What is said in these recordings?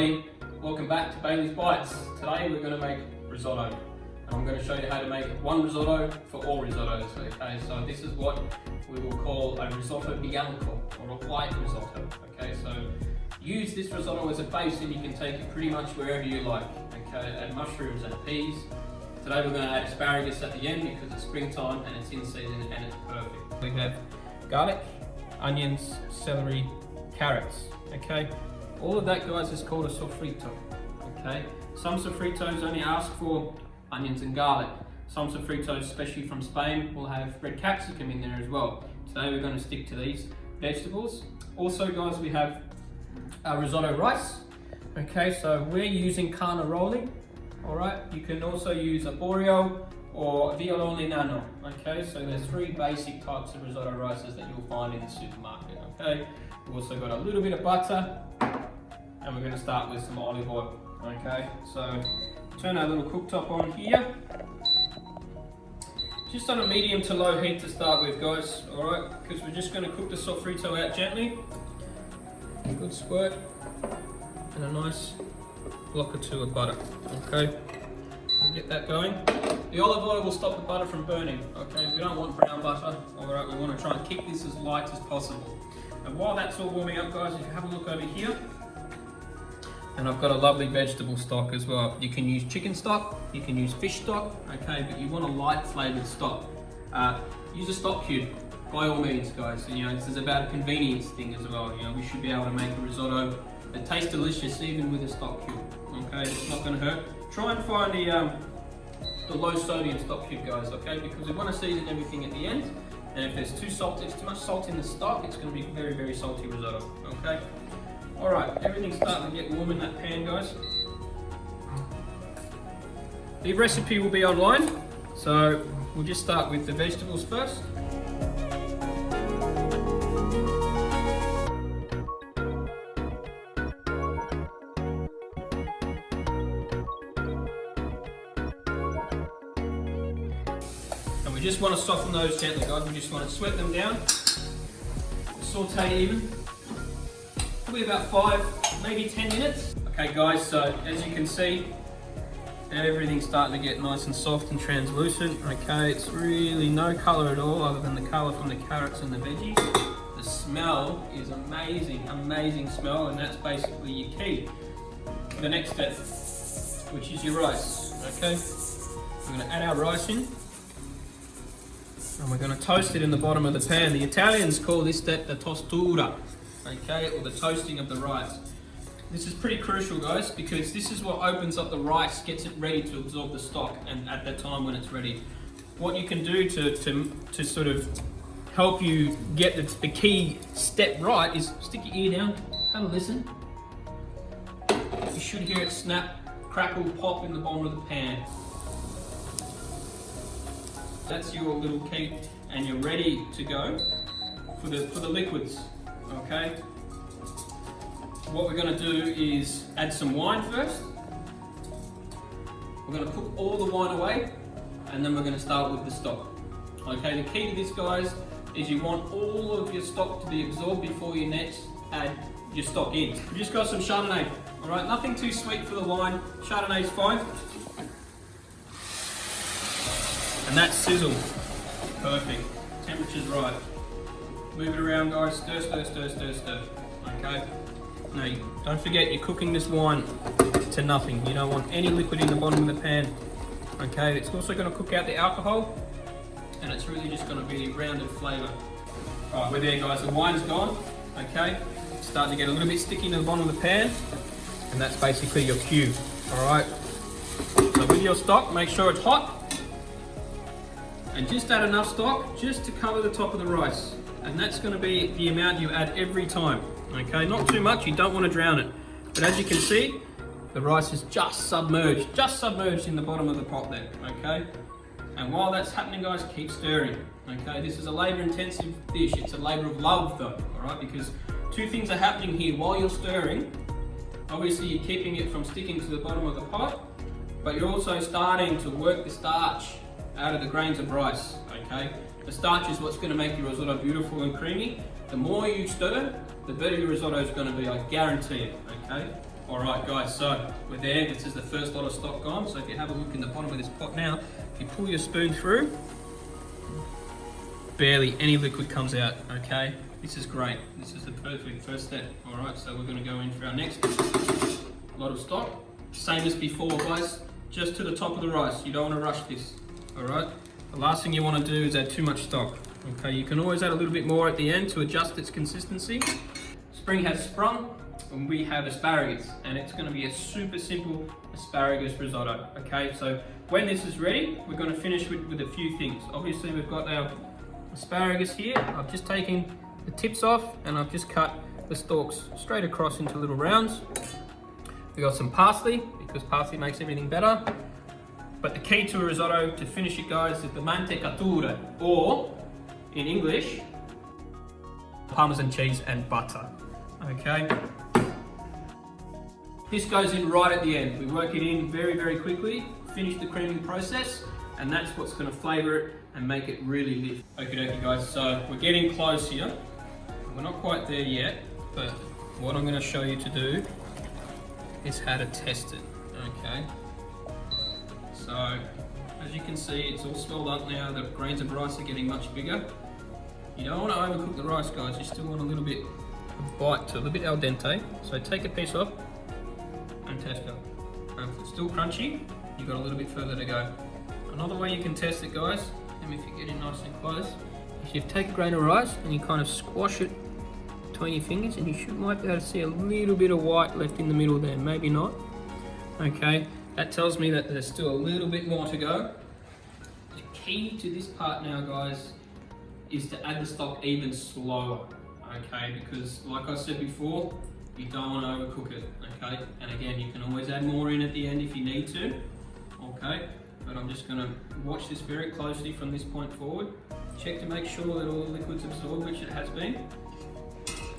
everybody, welcome back to Bailey's Bites. Today we're going to make risotto, and I'm going to show you how to make one risotto for all risottos. Okay, so this is what we will call a risotto bianco, or a white risotto. Okay, so use this risotto as a base and you can take it pretty much wherever you like. Okay, add mushrooms and peas. Today we're going to add asparagus at the end because it's springtime and it's in season and it's perfect. We have garlic, onions, celery, carrots. Okay, all of that, guys, is called a sofrito. Okay, some sofritos only ask for onions and garlic. Some sofritos, especially from Spain, will have red capsicum in there as well. Today we're going to stick to these vegetables. Also, guys, we have risotto rice. Okay, so we're using carnaroli. All right, you can also use arborio or violone nano. Okay, so there's three basic types of risotto rices that you'll find in the supermarket. Okay, we've also got a little bit of butter, and we're going to start with some olive oil. Okay, so turn our little cooktop on here, just on a medium to low heat to start with, guys. All right, because we're just going to cook the sofrito out gently. A good squirt and a nice block or two of butter. Okay, we'll get that going. The olive oil will stop the butter from burning. Okay, we don't want brown butter. All right, we want to try and keep this as light as possible. And while that's all warming up, guys, if you have a look over here, and I've got a lovely vegetable stock as well. You can use chicken stock, you can use fish stock, okay, but you want a light flavoured stock. Use a stock cube, by all means, guys. You know, this is about a convenience thing as well. You know, we should be able to make a risotto that tastes delicious even with a stock cube. Okay, it's not going to hurt. Try and find the low sodium stock cube, guys. Okay, because we want to season everything at the end. And if there's too much salt in the stock, it's going to be very, very salty risotto. Okay. All right, everything's starting to get warm in that pan, guys. The recipe will be online, so we'll just start with the vegetables first. And we just want to soften those gently, guys. We just want to sweat them down, saute even. Probably about 5, maybe 10 minutes. Okay, guys, so as you can see, everything's starting to get nice and soft and translucent. Okay, it's really no color at all other than the color from the carrots and the veggies. The smell is amazing, amazing smell, and that's basically your key for the next step, which is your rice. Okay, we're going to add our rice in, and we're going to toast it in the bottom of the pan. The Italians call this step the tostura. Okay, or the toasting of the rice. This is pretty crucial, guys, because this is what opens up the rice, gets it ready to absorb the stock, and at that time when it's ready. What you can do to sort of help you get the key step right is stick your ear down, have a listen. You should hear it snap, crackle, pop in the bottom of the pan. That's your little key, and you're ready to go for the liquids. Okay, what we're going to do is add some wine first. We're going to put all the wine away, and then we're going to start with the stock. Okay, the key to this, guys, is you want all of your stock to be absorbed before you next add your stock in. We just got some Chardonnay. All right, nothing too sweet for the wine. Chardonnay's fine. And that's sizzle. Perfect. Temperature's right. Move it around, guys. Stir, stir, stir, stir, stir. Okay. Now, don't forget you're cooking this wine to nothing. You don't want any liquid in the bottom of the pan. Okay. It's also going to cook out the alcohol, and it's really just going to be rounded flavour. All right, we're there, guys. The wine's gone. Okay. It's starting to get a little bit sticky in the bottom of the pan, and that's basically your cue. All right. So with your stock, make sure it's hot, and just add enough stock just to cover the top of the rice. And that's going to be the amount you add every time. Okay, not too much, you don't want to drown it. But as you can see, the rice is just submerged in the bottom of the pot there. Okay, and while that's happening, guys, keep stirring. Okay, this is a labor intensive dish. It's a labor of love though, all right, because two things are happening here while you're stirring. Obviously you're keeping it from sticking to the bottom of the pot, but you're also starting to work the starch out of the grains of rice. Okay, the starch is what's going to make your risotto beautiful and creamy. The more you stir, the better your risotto is going to be, I guarantee it. Okay, All right, guys, so we're there. This is the first lot of stock gone. So if you have a look in the bottom of this pot now, if you pull your spoon through, barely any liquid comes out, okay? This is great. This is the perfect first step. All right, so we're gonna go in for our next lot of stock. Same as before, guys, just to the top of the rice. You don't wanna rush this, all right? The last thing you wanna do is add too much stock, okay? You can always add a little bit more at the end to adjust its consistency. Spring has sprung, and we have asparagus, and it's gonna be a super simple asparagus risotto, okay? So when this is ready, we're gonna finish with a few things. Obviously, we've got our asparagus here. I've just taken the tips off, and I've just cut the stalks straight across into little rounds. We got some parsley, because parsley makes everything better. But the key to a risotto, to finish it, guys, is the mantecatura, or in English, Parmesan cheese and butter, okay? This goes in right at the end. We work it in very, very quickly, finish the creaming process, and that's what's gonna flavor it and make it really lift. Okay, guys, so we're getting close here. We're not quite there yet, but what I'm gonna show you to do is how to test it, okay? So, as you can see, it's all swelled up now. The grains of rice are getting much bigger. You don't wanna overcook the rice, guys. You still want a little bit of bite to a little bit al dente. So take a piece off and test it. And if it's still crunchy, you've got a little bit further to go. Another way you can test it, guys, and if you get in nice and close, is you take a grain of rice and you kind of squash it between your fingers, and you might be able to see a little bit of white left in the middle there, maybe not. Okay, that tells me that there's still a little bit more to go. The key to this part now, guys, is to add the stock even slower, okay? Because like I said before, you don't want to overcook it, okay? And again, you can always add more in at the end if you need to, okay? But I'm just gonna watch this very closely from this point forward. Check to make sure that all the liquid's absorbed, which it has been.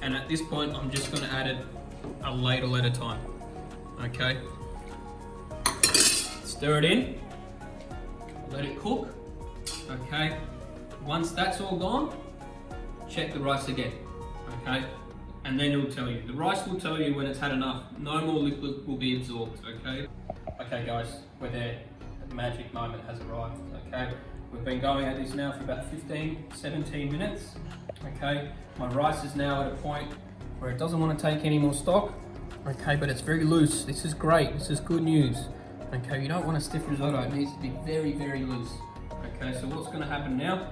And at this point, I'm just gonna add it a ladle at a time, okay? Stir it in, let it cook, okay? Once that's all gone, check the rice again, okay? And then it'll tell you. The rice will tell you when it's had enough. No more liquid will be absorbed, okay? Okay, guys, we're there. The magic moment has arrived, okay? We've been going at this now for about 15, 17 minutes, okay? My rice is now at a point where it doesn't want to take any more stock, okay? But it's very loose. This is great. This is good news, okay? You don't want a stiff risotto. It needs to be very, very loose, okay? So what's going to happen now?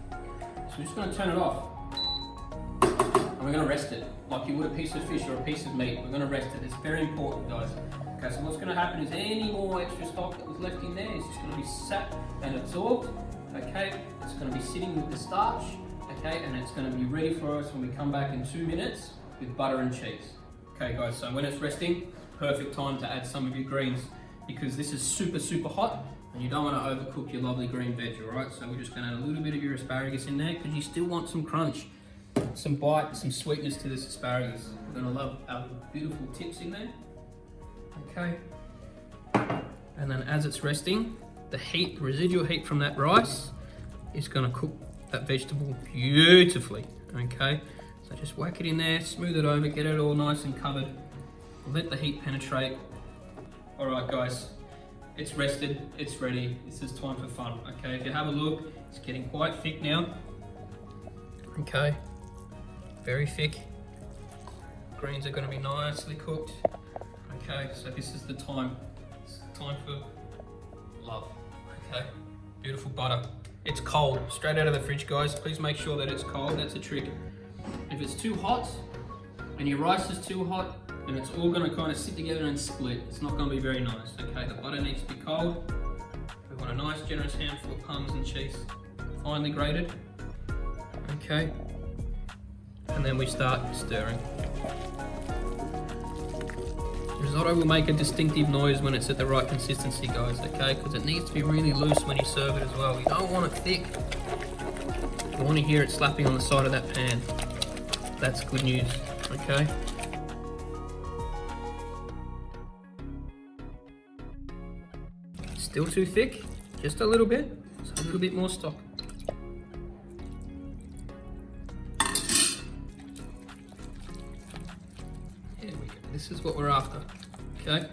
So we're just going to turn it off. And we're going to rest it, like you would a piece of fish or a piece of meat. We're going to rest it. It's very important, guys. Okay, so what's going to happen is any more extra stock that was left in there is just going to be sat and absorbed, okay? It's going to be sitting with the starch, okay? And it's going to be ready for us when we come back in 2 minutes with butter and cheese. Okay, guys, so when it's resting, perfect time to add some of your greens, because this is super, super hot, and you don't want to overcook your lovely green veg, all right? So we're just going to add a little bit of your asparagus in there, because you still want some crunch, some bite, some sweetness to this asparagus. We're going to love our beautiful tips in there. Okay, and then as it's resting, the heat, the residual heat from that rice is going to cook that vegetable beautifully, okay? So just whack it in there, smooth it over, get it all nice and covered, let the heat penetrate. All right, guys, it's rested, it's ready, this is time for fun, okay? If you have a look, it's getting quite thick now, okay? Very thick. Greens are going to be nicely cooked. Okay, so this is the time. It's time for love. Okay, beautiful butter. It's cold, straight out of the fridge, guys. Please make sure that it's cold. That's a trick. If it's too hot and your rice is too hot, then it's all going to kind of sit together and split. It's not going to be very nice. Okay, the butter needs to be cold. We want a nice, generous handful of Parmesan cheese, finely grated. Okay, and then we start stirring. Risotto will make a distinctive noise when it's at the right consistency, guys, okay? Because it needs to be really loose when you serve it as well. You don't want it thick. You want to hear it slapping on the side of that pan. That's good news, okay? Still too thick? Just a little bit. So a little bit more stock. There we go. This is what we're after, okay?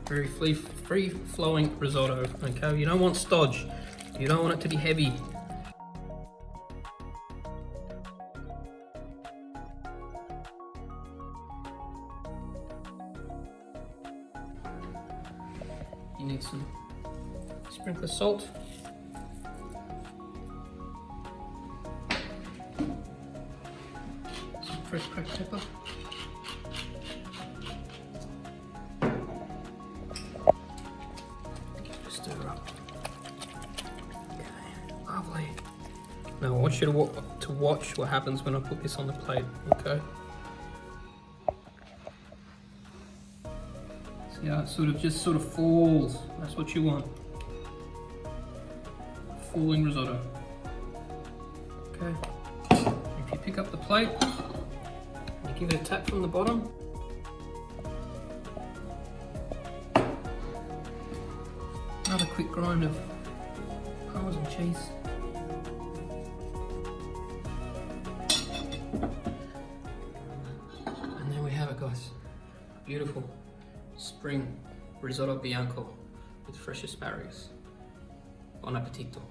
Very free-flowing risotto, okay? You don't want stodge. You don't want it to be heavy. You need some sprinkle of salt. Some fresh cracked pepper. Stir up. Okay, lovely. Now I want you to watch what happens when I put this on the plate, okay? See how it just sort of falls. That's what you want. Falling risotto. Okay. If you pick up the plate, you give it a tap from the bottom. Another quick grind of Parmesan cheese. And there we have it, guys. Beautiful spring risotto bianco with fresh asparagus. Buon appetito.